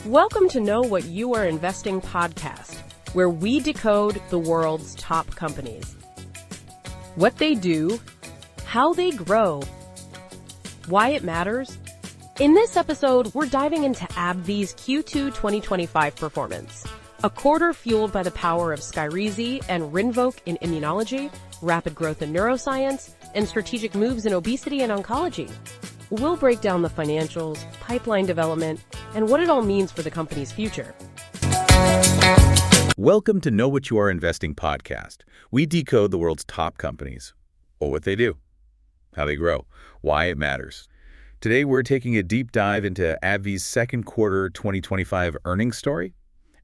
Welcome to Know What You Are Investing podcast, where we decode the world's top companies. What they do, how they grow, why it matters. In this episode, we're diving into AbbVie's Q2 2025 performance, a quarter fueled by the power of Skyrizi and Rinvoq in immunology, rapid growth in neuroscience, and strategic moves in obesity and oncology. We'll break down the financials, pipeline development, and what it all means for the company's future. Welcome to Know What You Are Investing podcast. We decode the world's top companies, or what they do, how they grow, why it matters. Today, we're taking a deep dive into AbbVie's second quarter 2025 earnings story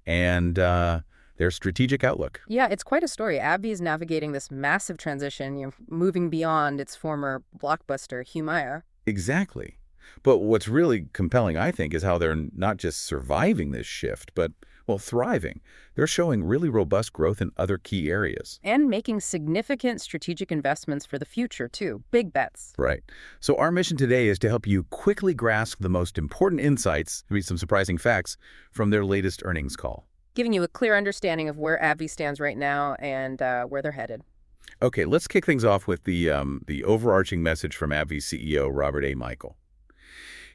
and their strategic outlook. Yeah, it's quite a story. AbbVie is navigating this massive transition, moving beyond its former blockbuster, HUMIRA. Exactly. But what's really compelling, I think, is how they're not just surviving this shift, but, well, thriving. They're showing really robust growth in other key areas. And making significant strategic investments for the future, too. Big bets. Right. So our mission today is to help you quickly grasp the most important insights, read some surprising facts, from their latest earnings call. Giving you a clear understanding of where AbbVie stands right now and where they're headed. Okay, let's kick things off with the overarching message from AbbVie CEO Robert A. Michael.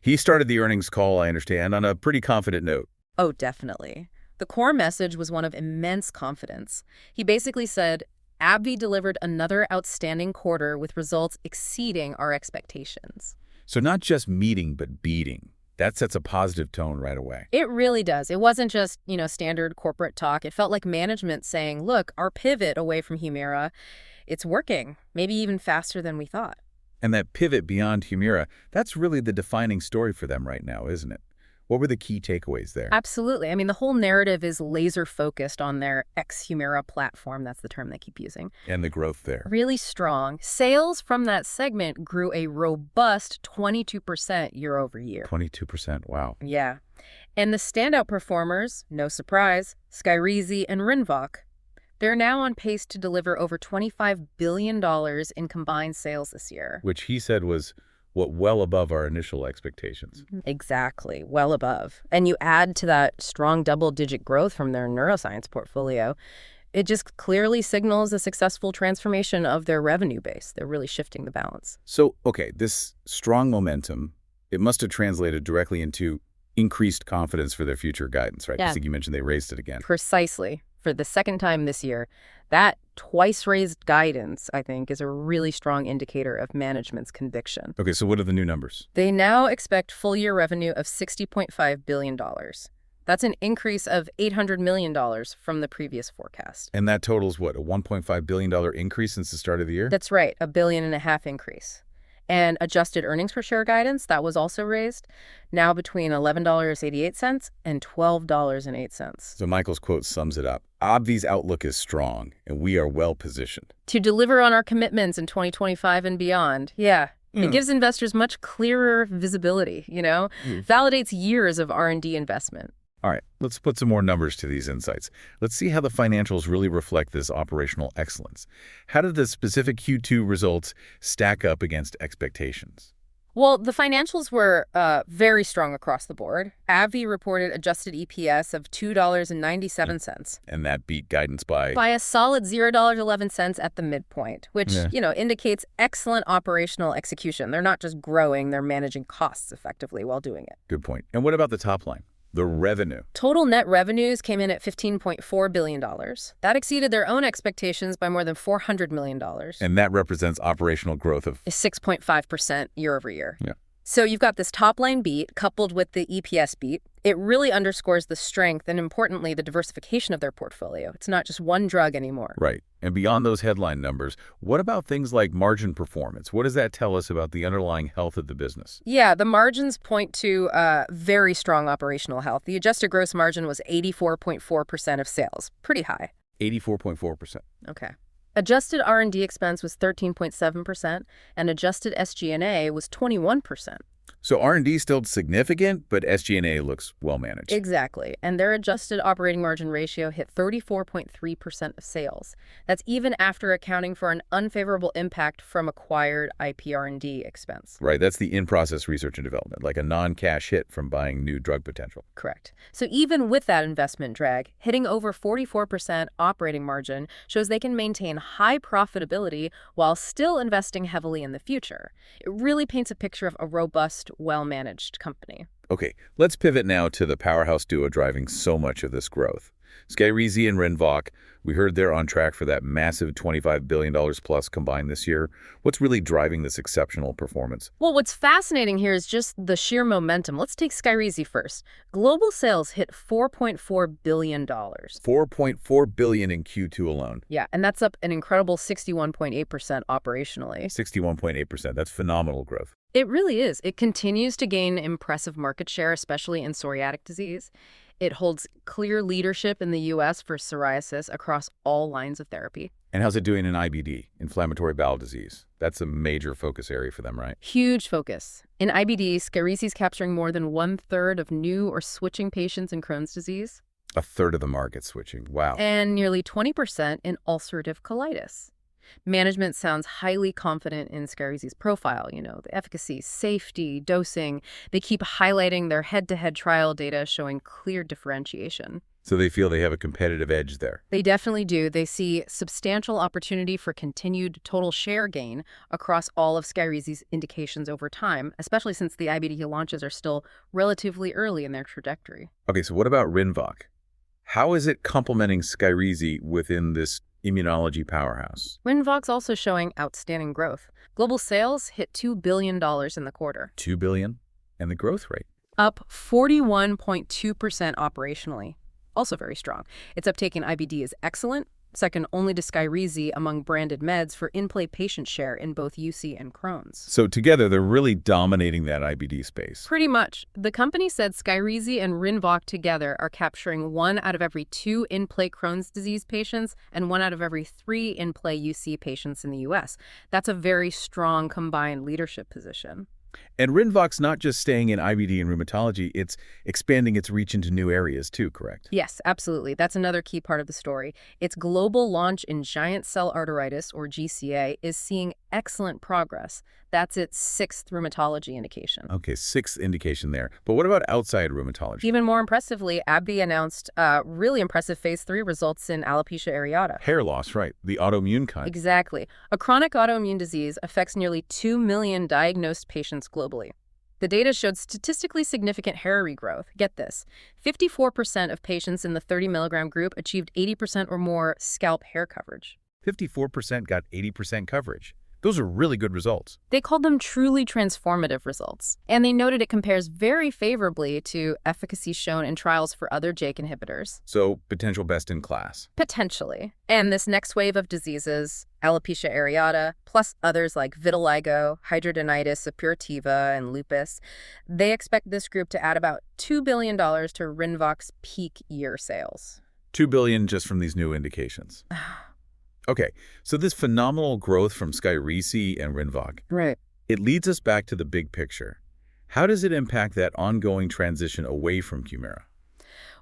He started the earnings call, I understand, on a pretty confident note. Oh, definitely. The core message was one of immense confidence. He basically said, AbbVie delivered another outstanding quarter with results exceeding our expectations. So not just meeting, but beating. That sets a positive tone right away. It really does. It wasn't just, standard corporate talk. It felt like management saying, look, our pivot away from HUMIRA, it's working, maybe even faster than we thought. And that pivot beyond HUMIRA, that's really the defining story for them right now, isn't it? What were the key takeaways there? Absolutely. I mean, the whole narrative is laser-focused on their ex-HUMIRA platform. That's the term they keep using. And the growth there. Really strong. Sales from that segment grew a robust 22% year over year. 22%, wow. Yeah. And the standout performers, no surprise, Skyrizi and Rinvoq, they're now on pace to deliver over $25 billion in combined sales this year. Which he said was well above our initial expectations. Exactly, well above. And you add to that strong double-digit growth from their neuroscience portfolio, it just clearly signals a successful transformation of their revenue base. They're really shifting the balance. So, okay, this strong momentum, it must have translated directly into increased confidence for their future guidance, right? Yeah. I think you mentioned they raised it again. Precisely. For the second time this year, that twice-raised guidance, I think, is a really strong indicator of management's conviction. Okay, so what are the new numbers? They now expect full-year revenue of $60.5 billion. That's an increase of $800 million from the previous forecast. And that totals what, a $1.5 billion increase since the start of the year? That's right, $1.5 billion increase. And adjusted earnings per share guidance, that was also raised, now between $11.88 and $12.08. So Michael's quote sums it up. AbbVie's outlook is strong, and we are well positioned to deliver on our commitments in 2025 and beyond. Yeah. It gives investors much clearer visibility, validates years of R&D investment. All right, let's put some more numbers to these insights. Let's see how the financials really reflect this operational excellence. How did the specific Q2 results stack up against expectations? Well, the financials were very strong across the board. AbbVie reported adjusted EPS of $2.97. And that beat guidance by a solid $0.11 at the midpoint, which, indicates excellent operational execution. They're not just growing, they're managing costs effectively while doing it. Good point. And what about the top line? The revenue. Total net revenues came in at $15.4 billion. That exceeded their own expectations by more than $400 million. And that represents operational growth of 6.5% year over year. Yeah. So you've got this top-line beat coupled with the EPS beat. It really underscores the strength and, importantly, the diversification of their portfolio. It's not just one drug anymore. Right. And beyond those headline numbers, what about things like margin performance? What does that tell us about the underlying health of the business? Yeah, the margins point to very strong operational health. The adjusted gross margin was 84.4% of sales. Pretty high. 84.4%. Okay. Adjusted R&D expense was 13.7%, and adjusted SG&A was 21%. So R&D still significant, but SG&A looks well managed. Exactly. And their adjusted operating margin ratio hit 34.3% of sales. That's even after accounting for an unfavorable impact from acquired IP R&D expense. Right, that's the in-process research and development, like a non-cash hit from buying new drug potential. Correct. So even with that investment drag, hitting over 44% operating margin shows they can maintain high profitability while still investing heavily in the future. It really paints a picture of a robust, well-managed company. Okay, let's pivot now to the powerhouse duo driving so much of this growth. Skyrizi and Rinvoq, we heard they're on track for that massive $25 billion plus combined this year. What's really driving this exceptional performance? Well, what's fascinating here is just the sheer momentum. Let's take Skyrizi first. Global sales hit $4.4 billion. $4.4 billion in Q2 alone. Yeah, and that's up an incredible 61.8% operationally. 61.8%. That's phenomenal growth. It really is. It continues to gain impressive market share, especially in psoriatic disease. It holds clear leadership in the U.S. for psoriasis across all lines of therapy. And how's it doing in IBD, inflammatory bowel disease? That's a major focus area for them, right? Huge focus. In IBD, Skyrizi is capturing more than 1/3 of new or switching patients in Crohn's disease. A third of the market switching. Wow. And nearly 20% in ulcerative colitis. Management sounds highly confident in Skyrizi's profile, the efficacy, safety, dosing. They keep highlighting their head-to-head trial data showing clear differentiation. So they feel they have a competitive edge there. They definitely do. They see substantial opportunity for continued total share gain across all of Skyrizi's indications over time, especially since the IBD launches are still relatively early in their trajectory. Okay, so what about Rinvoq? How is it complementing Skyrizi within this immunology powerhouse? Rinvoq's also showing outstanding growth. Global sales hit $2 billion in the quarter. $2 billion? And the growth rate? Up 41.2% operationally. Also very strong. Its uptake in IBD is excellent, second only to Skyrizi among branded meds for in-play patient share in both UC and Crohn's. So together, they're really dominating that IBD space. Pretty much. The company said Skyrizi and Rinvoq together are capturing 1 out of every 2 in-play Crohn's disease patients and 1 out of every 3 in-play UC patients in the U.S. That's a very strong combined leadership position. And Rinvoq's not just staying in IBD and rheumatology, it's expanding its reach into new areas too, correct? Yes, absolutely. That's another key part of the story. Its global launch in giant cell arteritis, or GCA, is seeing excellent progress. That's its 6th rheumatology indication. Okay, 6th indication there. But what about outside rheumatology? Even more impressively, AbbVie announced really impressive phase 3 results in alopecia areata. Hair loss, right. The autoimmune kind. Exactly. A chronic autoimmune disease affects nearly 2 million diagnosed patients globally. The data showed statistically significant hair regrowth. Get this, 54% of patients in the 30 milligram group achieved 80% or more scalp hair coverage. 54% got 80% coverage. Those are really good results. They called them truly transformative results. And they noted it compares very favorably to efficacy shown in trials for other JAK inhibitors. So potential best in class. Potentially. And this next wave of diseases, alopecia areata, plus others like vitiligo, hidradenitis suppurativa, and lupus, they expect this group to add about $2 billion to Rinvoq's peak year sales. $2 billion just from these new indications. Okay, so this phenomenal growth from Skyrizi and Rinvoq, Right. it leads us back to the big picture. How does it impact that ongoing transition away from HUMIRA?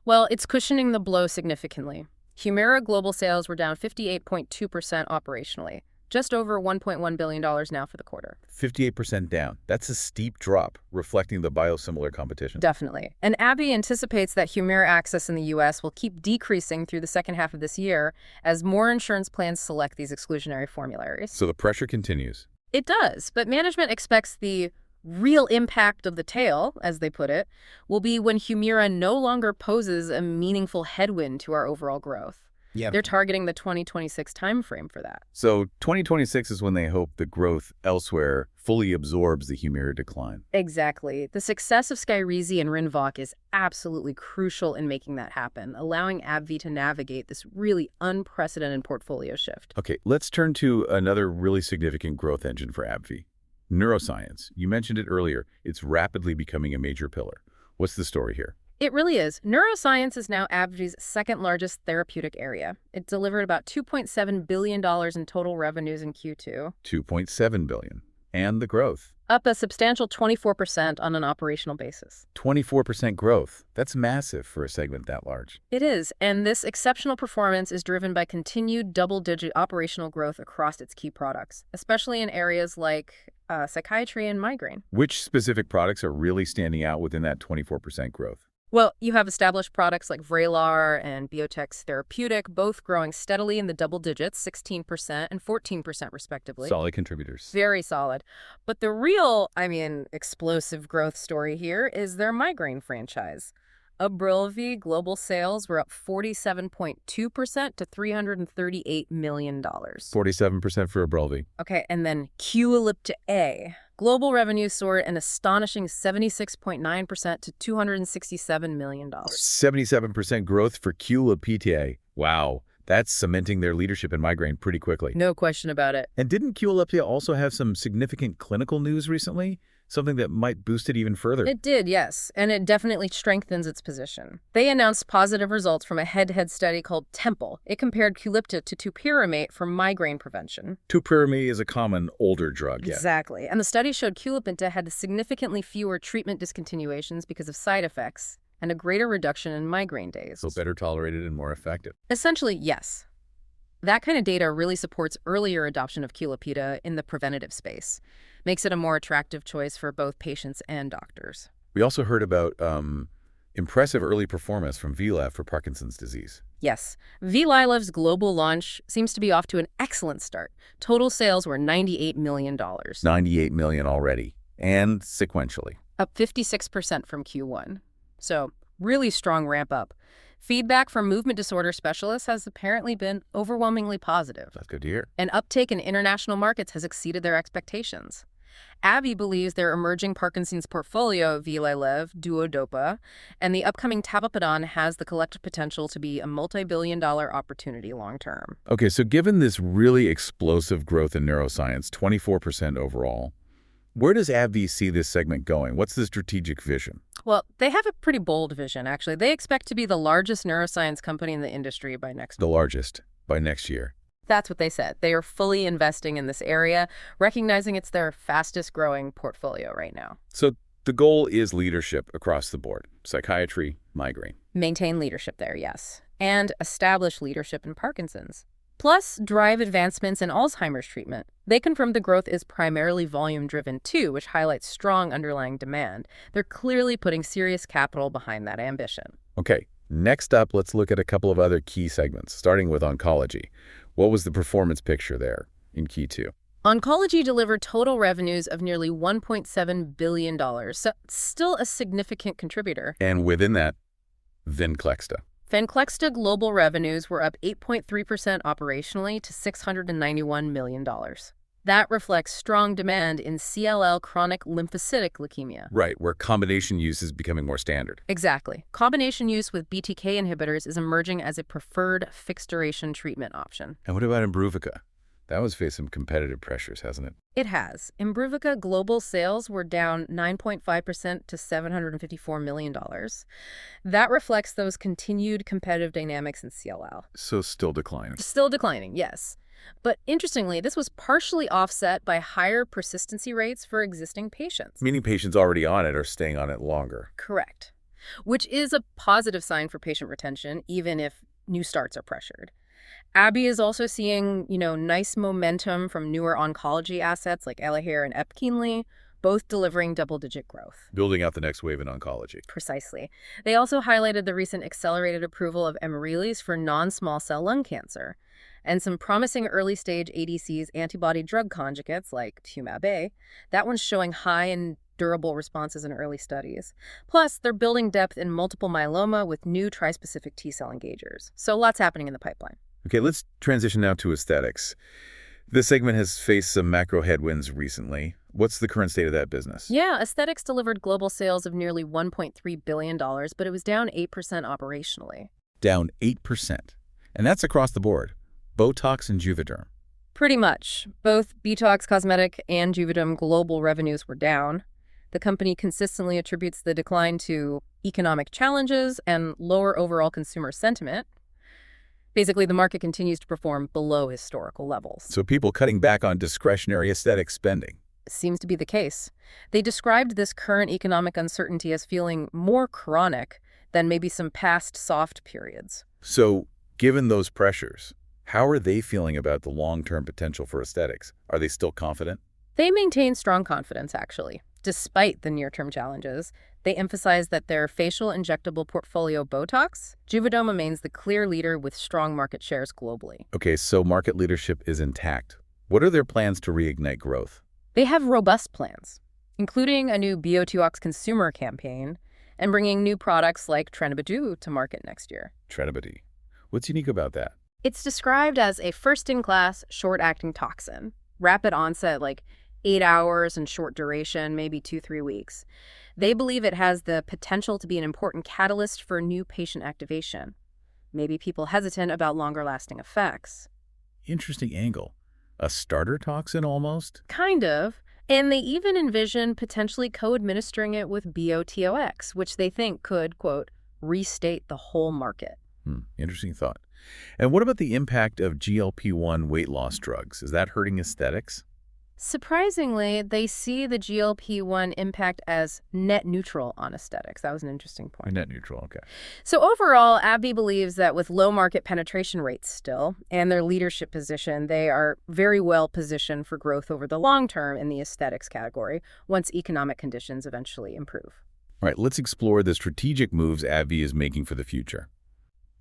Well, it's cushioning the blow significantly. HUMIRA global sales were down 58.2% operationally, just over $1.1 billion now for the quarter. 58% down. That's a steep drop, reflecting the biosimilar competition. Definitely. And AbbVie anticipates that HUMIRA access in the U.S. will keep decreasing through the second half of this year as more insurance plans select these exclusionary formularies. So the pressure continues. It does, but management expects the real impact of the tail, as they put it, will be when HUMIRA no longer poses a meaningful headwind to our overall growth. Yeah. They're targeting the 2026 timeframe for that. So 2026 is when they hope the growth elsewhere fully absorbs the HUMIRA decline. Exactly. The success of Skyrizi and Rinvoq is absolutely crucial in making that happen, allowing AbbVie to navigate this really unprecedented portfolio shift. Okay, let's turn to another really significant growth engine for AbbVie. Neuroscience. You mentioned it earlier. It's rapidly becoming a major pillar. What's the story here? It really is. Neuroscience is now AbbVie's second largest therapeutic area. It delivered about $2.7 billion in total revenues in Q2. $2.7 billion. And the growth. Up a substantial 24% on an operational basis. 24% growth. That's massive for a segment that large. It is, and this exceptional performance is driven by continued double-digit operational growth across its key products, especially in areas like psychiatry and migraine. Which specific products are really standing out within that 24% growth? Well, you have established products like Vraylar and Biotech's Therapeutic, both growing steadily in the double digits, 16% and 14% respectively. Solid contributors. Very solid. But the real, explosive growth story here is their migraine franchise. AbbVie global sales were up 47.2% to $338 million. 47% for AbbVie. Okay, and then QULIPTA. Global revenue soared an astonishing 76.9% to $267 million. 77% growth for QULIPTA. Wow, that's cementing their leadership in migraine pretty quickly. No question about it. And didn't QULIPTA also have some significant clinical news recently? Something that might boost it even further? It did, yes, and it definitely strengthens its position. They announced positive results from a head-to-head study called TEMPLE. It compared QULIPTA to topiramate for migraine prevention. Topiramate is a common older drug, yeah. Exactly, and the study showed QULIPTA had significantly fewer treatment discontinuations because of side effects and a greater reduction in migraine days. So better tolerated and more effective. Essentially, yes. That kind of data really supports earlier adoption of QULIPTA in the preventative space. Makes it a more attractive choice for both patients and doctors. We also heard about impressive early performance from VYALEV for Parkinson's disease. Yes. VYALEV's global launch seems to be off to an excellent start. Total sales were $98 million. $98 million already, and sequentially. Up 56% from Q1. So, really strong ramp up. Feedback from movement disorder specialists has apparently been overwhelmingly positive. That's good to hear. And uptake in international markets has exceeded their expectations. AbbVie believes their emerging Parkinson's portfolio, VYALEV, Duodopa, and the upcoming tavapadon has the collective potential to be a multi-billion-dollar opportunity long-term. Okay, so given this really explosive growth in neuroscience, 24% overall, where does AbbVie see this segment going? What's the strategic vision? Well, they have a pretty bold vision, actually. They expect to be the largest neuroscience company in the industry by next year. The largest by next year. That's what they said. They are fully investing in this area, recognizing it's their fastest growing portfolio right now. So the goal is leadership across the board. Psychiatry, migraine. Maintain leadership there, yes. And establish leadership in Parkinson's. Plus, drive advancements in Alzheimer's treatment. They confirmed the growth is primarily volume-driven too, which highlights strong underlying demand. They're clearly putting serious capital behind that ambition. Okay, next up, let's look at a couple of other key segments, starting with oncology. What was the performance picture there in Q2? Oncology delivered total revenues of nearly $1.7 billion, so still a significant contributor. And within that, VENCLEXTA. VENCLEXTA global revenues were up 8.3% operationally to $691 million. That reflects strong demand in CLL chronic lymphocytic leukemia. Right, where combination use is becoming more standard. Exactly. Combination use with BTK inhibitors is emerging as a preferred fixed-duration treatment option. And what about IMBRUVICA? That one's faced some competitive pressures, hasn't it? It has. IMBRUVICA global sales were down 9.5% to $754 million. That reflects those continued competitive dynamics in CLL. So still declining. Still declining, yes. But interestingly, this was partially offset by higher persistency rates for existing patients. Meaning patients already on it are staying on it longer. Correct. Which is a positive sign for patient retention, even if new starts are pressured. AbbVie is also seeing, nice momentum from newer oncology assets like Elahere and Epkinly, both delivering double-digit growth. Building out the next wave in oncology. Precisely. They also highlighted the recent accelerated approval of Emrelis for non-small cell lung cancer, and some promising early-stage ADCs antibody-drug conjugates like HUMIRA. That one's showing high and durable responses in early studies. Plus, they're building depth in multiple myeloma with new trispecific T-cell engagers. So lots happening in the pipeline. Okay, let's transition now to aesthetics. This segment has faced some macro headwinds recently. What's the current state of that business? Yeah, aesthetics delivered global sales of nearly $1.3 billion, but it was down 8% operationally. Down 8%. And that's across the board. Botox and Juvederm. Pretty much. Both Botox Cosmetic and Juvederm global revenues were down. The company consistently attributes the decline to economic challenges and lower overall consumer sentiment. Basically, the market continues to perform below historical levels. So people cutting back on discretionary aesthetic spending. Seems to be the case. They described this current economic uncertainty as feeling more chronic than maybe some past soft periods. So, given those pressures, how are they feeling about the long-term potential for aesthetics? Are they still confident? They maintain strong confidence, actually. Despite the near-term challenges, they emphasize that their facial injectable portfolio Botox, Juvederm remains the clear leader with strong market shares globally. Okay, so market leadership is intact. What are their plans to reignite growth? They have robust plans, including a new Botox consumer campaign and bringing new products like Trenibadu to market next year. Trenibadu. What's unique about that? It's described as a first-in-class, short-acting toxin. Rapid onset, like 8 hours, and short duration, maybe 2-3 weeks. They believe it has the potential to be an important catalyst for new patient activation. Maybe people hesitant about longer-lasting effects. Interesting angle. A starter toxin almost? Kind of. And they even envision potentially co-administering it with Botox, which they think could, quote, restate the whole market. Interesting thought. And what about the impact of GLP-1 weight loss drugs? Is that hurting aesthetics? Surprisingly, they see the GLP-1 impact as net neutral on aesthetics. That was an interesting point. Net neutral, okay. So overall, AbbVie believes that with low market penetration rates still and their leadership position, they are very well positioned for growth over the long term in the aesthetics category once economic conditions eventually improve. All right, let's explore the strategic moves AbbVie is making for the future.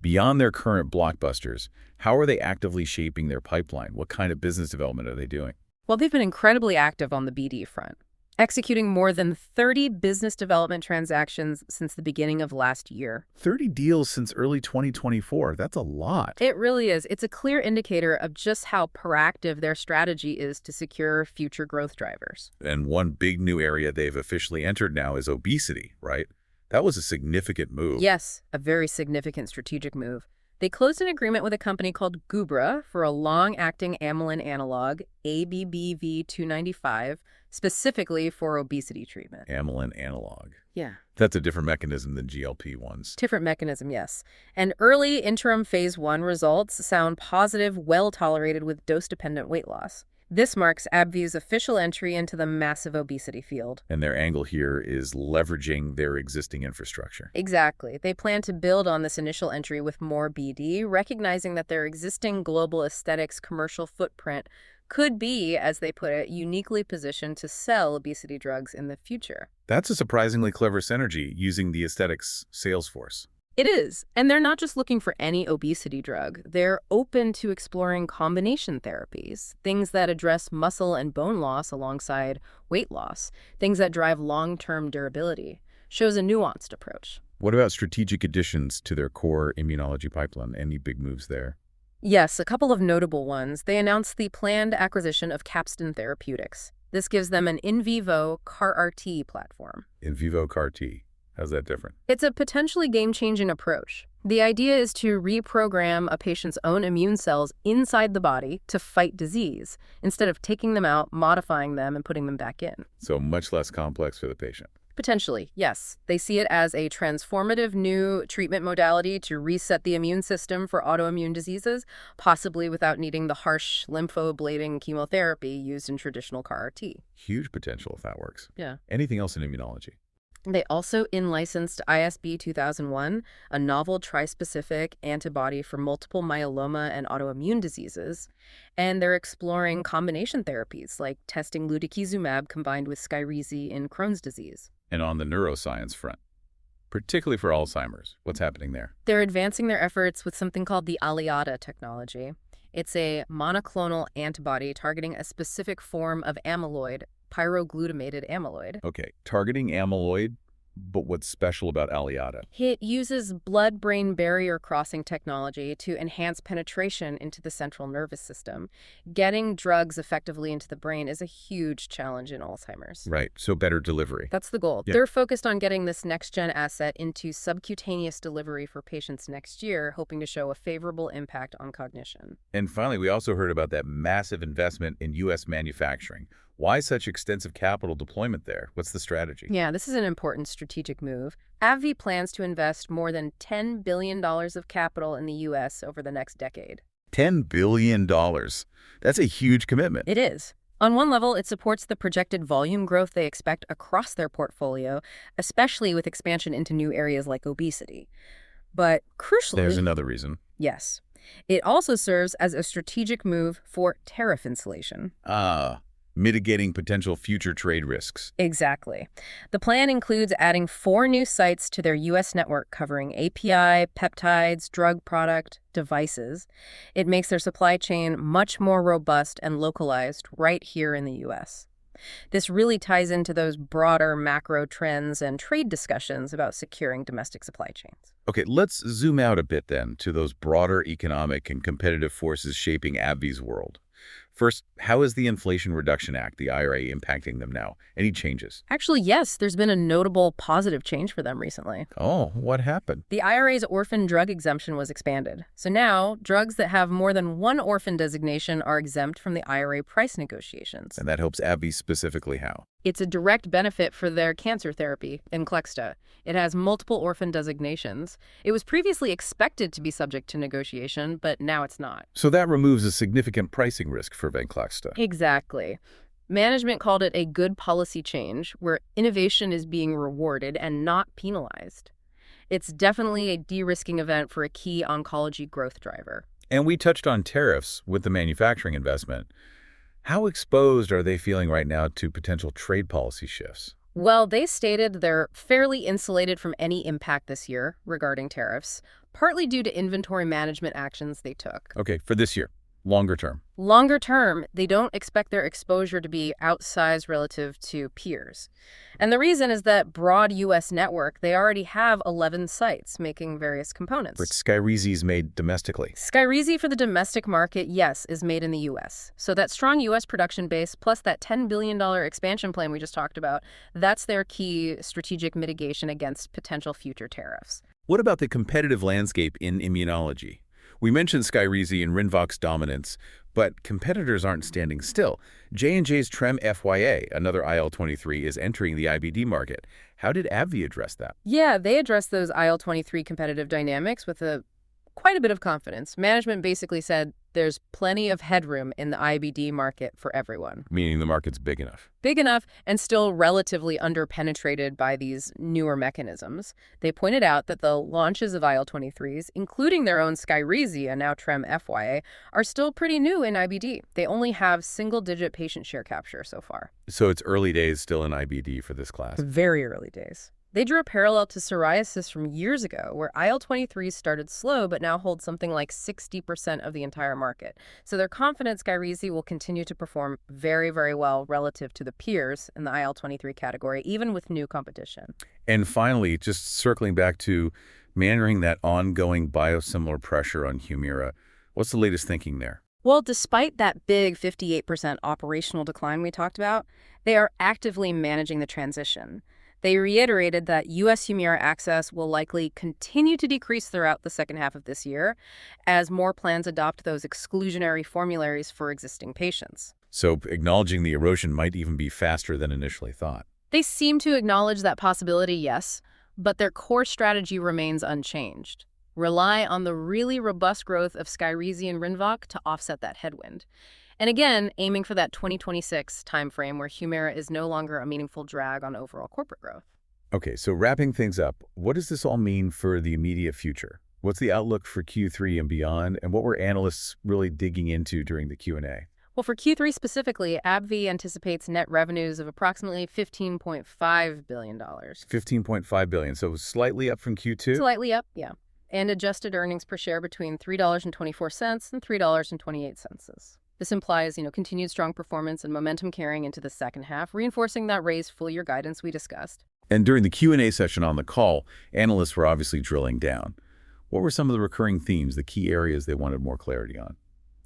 Beyond their current blockbusters, how are they actively shaping their pipeline? What kind of business development are they doing? Well, they've been incredibly active on the BD front, executing more than 30 business development transactions since the beginning of last year. 30 deals since early 2024. That's a lot. It really is. It's a clear indicator of just how proactive their strategy is to secure future growth drivers. And one big new area they've officially entered now is obesity, right? That was a significant move. Yes, a very significant strategic move. They closed an agreement with a company called Gubra for a long-acting amylin analog, ABBV-295, specifically for obesity treatment. Amylin analog. Yeah. That's a different mechanism than GLP-1s. Different mechanism, yes. And early interim phase 1 results sound positive, well-tolerated with dose-dependent weight loss. This marks AbbVie's official entry into the massive obesity field. And their angle here is leveraging their existing infrastructure. Exactly. They plan to build on this initial entry with more BD, recognizing that their existing global aesthetics commercial footprint could be, as they put it, uniquely positioned to sell obesity drugs in the future. That's a surprisingly clever synergy using the aesthetics sales force. It is. And they're not just looking for any obesity drug. They're open to exploring combination therapies, things that address muscle and bone loss alongside weight loss, things that drive long-term durability. Shows a nuanced approach. What about strategic additions to their core immunology pipeline? Any big moves there? Yes, a couple of notable ones. They announced the planned acquisition of Capstan Therapeutics. This gives them an in vivo CAR-RT platform. In vivo CAR-T. How's that different? It's a potentially game-changing approach. The idea is to reprogram a patient's own immune cells inside the body to fight disease, instead of taking them out, modifying them, and putting them back in. So much less complex for the patient. Potentially, yes. They see it as a transformative new treatment modality to reset the immune system for autoimmune diseases, possibly without needing the harsh lymphoablating chemotherapy used in traditional CAR-T. Huge potential if that works. Yeah. Anything else in immunology? They also in-licensed ISB 2001, a novel trispecific antibody for multiple myeloma and autoimmune diseases, and they're exploring combination therapies like testing lutikizumab combined with Skyrizi in Crohn's disease. And on the neuroscience front, particularly for Alzheimer's, what's happening there? They're advancing their efforts with something called the Aliada technology. It's a monoclonal antibody targeting a specific form of amyloid, pyroglutamate amyloid. Okay, targeting amyloid, but what's special about Aliada? It uses blood-brain barrier crossing technology to enhance penetration into the central nervous system. Getting drugs effectively into the brain is a huge challenge in Alzheimer's. Right, so better delivery. That's the goal. Yeah. They're focused on getting this next-gen asset into subcutaneous delivery for patients next year, hoping to show a favorable impact on cognition. And finally, we also heard about that massive investment in U.S. manufacturing. Why such extensive capital deployment there? What's the strategy? Yeah, this is an important strategic move. AbbVie plans to invest more than $10 billion of capital in the U.S. over the next decade. $10 billion. That's a huge commitment. It is. On one level, it supports the projected volume growth they expect across their portfolio, especially with expansion into new areas like obesity. But There's crucially, another reason. yes, it also serves as a strategic move for tariff insulation. Ah, mitigating potential future trade risks. Exactly. The plan includes adding 4 new sites to their U.S. network covering API, peptides, drug product, devices. It makes their supply chain much more robust and localized right here in the U.S. This really ties into those broader macro trends and trade discussions about securing domestic supply chains. Okay, let's zoom out a bit then to those broader economic and competitive forces shaping AbbVie's world. First, how is the Inflation Reduction Act, the IRA, impacting them now? Any changes? Actually, yes, there's been a notable positive change for them recently. Oh, what happened? The IRA's orphan drug exemption was expanded. So now, drugs that have more than one orphan designation are exempt from the IRA price negotiations. And that helps AbbVie specifically how? It's a direct benefit for their cancer therapy, QULIPTA. It has multiple orphan designations. It was previously expected to be subject to negotiation, but now it's not. So that removes a significant pricing risk for VYALEV. Exactly. Management called it a good policy change where innovation is being rewarded and not penalized. It's definitely a de-risking event for a key oncology growth driver. And we touched on tariffs with the manufacturing investment. How exposed are they feeling right now to potential trade policy shifts? Well, they stated they're fairly insulated from any impact this year regarding tariffs, partly due to inventory management actions they took. Okay, for this year, longer term. Longer term, they don't expect their exposure to be outsized relative to peers. And the reason is that broad U.S. network, they already have 11 sites making various components. But Skyrizi is made domestically. Skyrizi for the domestic market, yes, is made in the U.S. So that strong U.S. production base plus that $10 billion expansion plan we just talked about, that's their key strategic mitigation against potential future tariffs. What about the competitive landscape in immunology? We mentioned Skyrizi and Rinvoq's dominance, but competitors aren't standing still. J&J's TREM-FYA, another IL-23, is entering the IBD market. How did AbbVie address that? Yeah, they addressed those IL-23 competitive dynamics with quite a bit of confidence. Management basically said there's plenty of headroom in the IBD market for everyone. Meaning the market's big enough. Big enough and still relatively underpenetrated by these newer mechanisms. They pointed out that the launches of IL-23s, including their own Skyrizi and now TREM-FYA, are still pretty new in IBD. They only have single-digit patient share capture so far. So it's early days still in IBD for this class. Very early days. They drew a parallel to psoriasis from years ago, where IL-23s started slow but now hold something like 60% of the entire market. So they're confident Skyrizi will continue to perform very, very well relative to the peers in the IL-23 category, even with new competition. And finally, just circling back to managing that ongoing biosimilar pressure on HUMIRA, what's the latest thinking there? Well, despite that big 58% operational decline we talked about, they are actively managing the transition. They reiterated that U.S. HUMIRA access will likely continue to decrease throughout the second half of this year as more plans adopt those exclusionary formularies for existing patients. So acknowledging the erosion might even be faster than initially thought. They seem to acknowledge that possibility, yes, but their core strategy remains unchanged. Rely on the really robust growth of Skyrizi and Rinvoq to offset that headwind. And again, aiming for that 2026 timeframe where HUMIRA is no longer a meaningful drag on overall corporate growth. Okay, so wrapping things up, what does this all mean for the immediate future? What's the outlook for Q3 and beyond, and what were analysts really digging into during the Q&A? Well, for Q3 specifically, AbbVie anticipates net revenues of approximately $15.5 billion. $15.5 billion, so slightly up from Q2? Slightly up, yeah. And adjusted earnings per share between $3.24 and $3.28. This implies, continued strong performance and momentum carrying into the second half, reinforcing that raised full-year guidance we discussed. And during the Q&A session on the call, analysts were obviously drilling down. What were some of the recurring themes, the key areas they wanted more clarity on?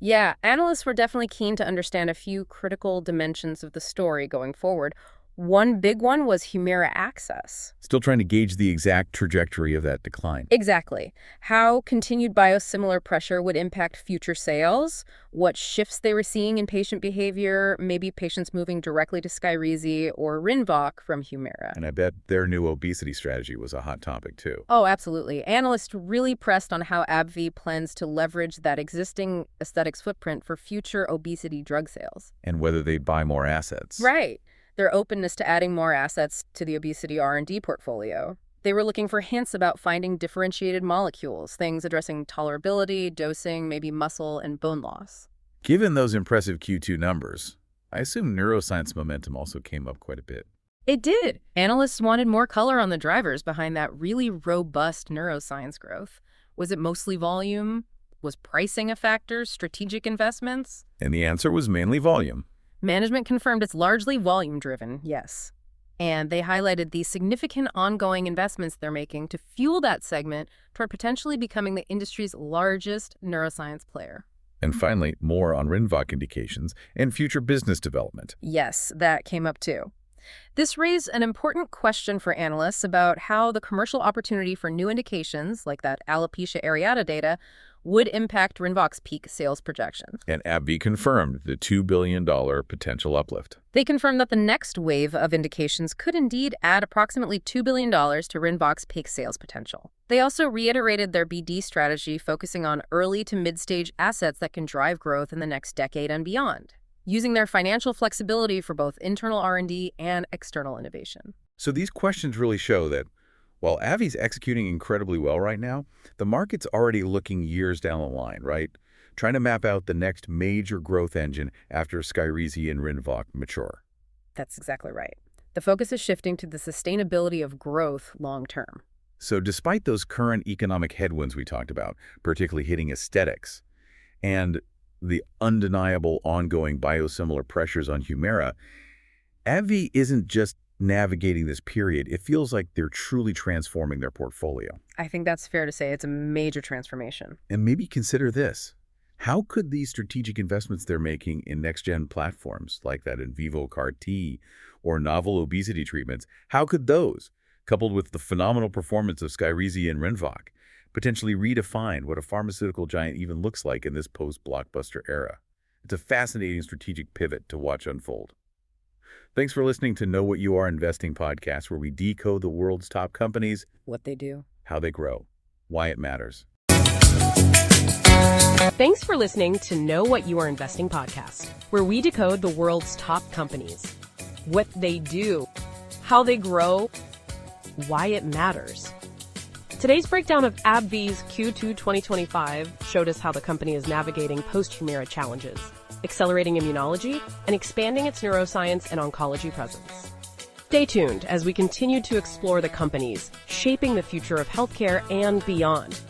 Yeah, analysts were definitely keen to understand a few critical dimensions of the story going forward. One big one was HUMIRA access. Still trying to gauge the exact trajectory of that decline. Exactly. How continued biosimilar pressure would impact future sales, what shifts they were seeing in patient behavior, maybe patients moving directly to Skyrizi or Rinvoq from HUMIRA. And I bet their new obesity strategy was a hot topic, too. Oh, absolutely. Analyst really pressed on how AbbVie plans to leverage that existing aesthetics footprint for future obesity drug sales. And whether they'd buy more assets. Right. Their openness to adding more assets to the obesity R&D portfolio. They were looking for hints about finding differentiated molecules, things addressing tolerability, dosing, maybe muscle and bone loss. Given those impressive Q2 numbers, I assume neuroscience momentum also came up quite a bit. It did. Analysts wanted more color on the drivers behind that really robust neuroscience growth. Was it mostly volume? Was pricing a factor? Strategic investments? And the answer was mainly volume. Management confirmed it's largely volume-driven, yes. And they highlighted the significant ongoing investments they're making to fuel that segment toward potentially becoming the industry's largest neuroscience player. And finally, more on Rinvoq indications and future business development. Yes, that came up too. This raised an important question for analysts about how the commercial opportunity for new indications, like that alopecia areata data, would impact Rinvoq's peak sales projections. And AbbVie confirmed the $2 billion potential uplift. They confirmed that the next wave of indications could indeed add approximately $2 billion to Rinvoq's peak sales potential. They also reiterated their BD strategy, focusing on early to mid-stage assets that can drive growth in the next decade and beyond, using their financial flexibility for both internal R&D and external innovation. So these questions really show that while AbbVie's executing incredibly well right now, the market's already looking years down the line, right? Trying to map out the next major growth engine after Skyrizi and Rinvoq mature. That's exactly right. The focus is shifting to the sustainability of growth long term. So despite those current economic headwinds we talked about, particularly hitting aesthetics, and the undeniable ongoing biosimilar pressures on HUMIRA, AbbVie isn't just navigating this period. It feels like they're truly transforming their portfolio. I think that's fair to say. It's a major transformation. And maybe consider this. How could these strategic investments they're making in next-gen platforms like that in vivo CAR-T or novel obesity treatments, how could those, coupled with the phenomenal performance of Skyrizi and Rinvoq, potentially redefine what a pharmaceutical giant even looks like in this post-blockbuster era? It's a fascinating strategic pivot to watch unfold. Thanks for listening to Know What You Are Investing podcast, where we decode the world's top companies, What they do, how they grow, why it matters. Thanks for listening to Know What You Are Investing podcast, where we decode the world's top companies, what they do, how they grow, why it matters. Today's breakdown of AbbVie's Q2 2025 showed us how the company is navigating post-HUMIRA challenges, accelerating immunology, and expanding its neuroscience and oncology presence. Stay tuned as we continue to explore the companies shaping the future of healthcare and beyond.